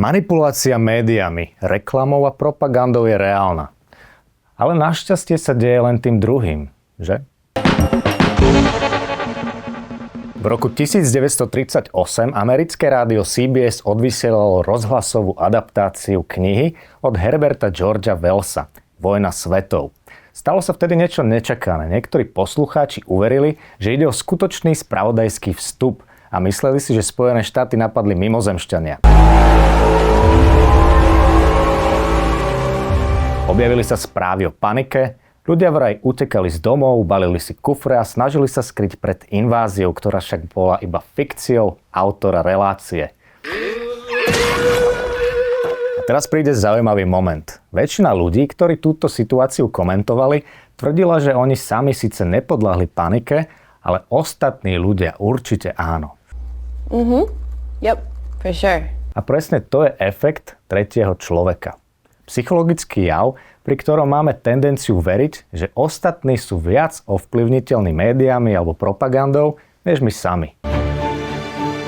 Manipulácia médiami, reklamou a propagandou je reálna. Ale našťastie sa deje len tým druhým, že? V roku 1938 americké rádio CBS odvysielalo rozhlasovú adaptáciu knihy od Herberta Georgea Wellsa Vojna svetov. Stalo sa vtedy niečo nečakané. Niektorí poslucháči uverili, že ide o skutočný spravodajský vstup a mysleli si, že Spojené štáty napadli mimozemšťania. Objavili sa správy o panike, ľudia vraj utekali z domov, balili si kufre a snažili sa skryť pred inváziou, ktorá však bola iba fikciou autora relácie. A teraz príde zaujímavý moment. Väčšina ľudí, ktorí túto situáciu komentovali, tvrdila, že oni sami síce nepodľahli panike, ale ostatní ľudia určite áno. Yep, for sure. A presne to je efekt tretieho človeka. Psychologický jav, pri ktorom máme tendenciu veriť, že ostatní sú viac ovplyvniteľní médiami alebo propagandou, než my sami.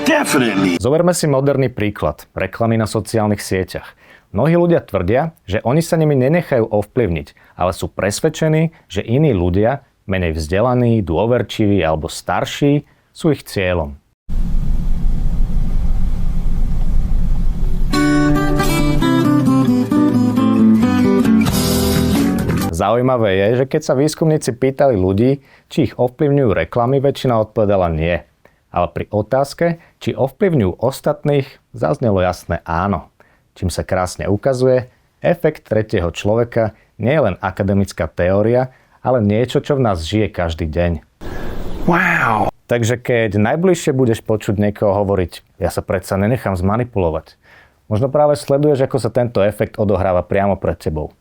Definitely. Zoberme si moderný príklad, reklamy na sociálnych sieťach. Mnohí ľudia tvrdia, že oni sa nimi nenechajú ovplyvniť, ale sú presvedčení, že iní ľudia, menej vzdelaní, dôverčiví alebo starší, sú ich cieľom. Zaujímavé je, že keď sa výskumníci pýtali ľudí, či ich ovplyvňujú reklamy, väčšina odpovedala nie. Ale pri otázke, či ovplyvňujú ostatných, zaznelo jasné áno. Čím sa krásne ukazuje, efekt tretieho človeka nie je len akademická teória, ale niečo, čo v nás žije každý deň. Wow. Takže keď najbližšie budeš počuť niekoho hovoriť, ja sa predsa nenechám zmanipulovať, možno práve sleduješ, ako sa tento efekt odohráva priamo pred tebou.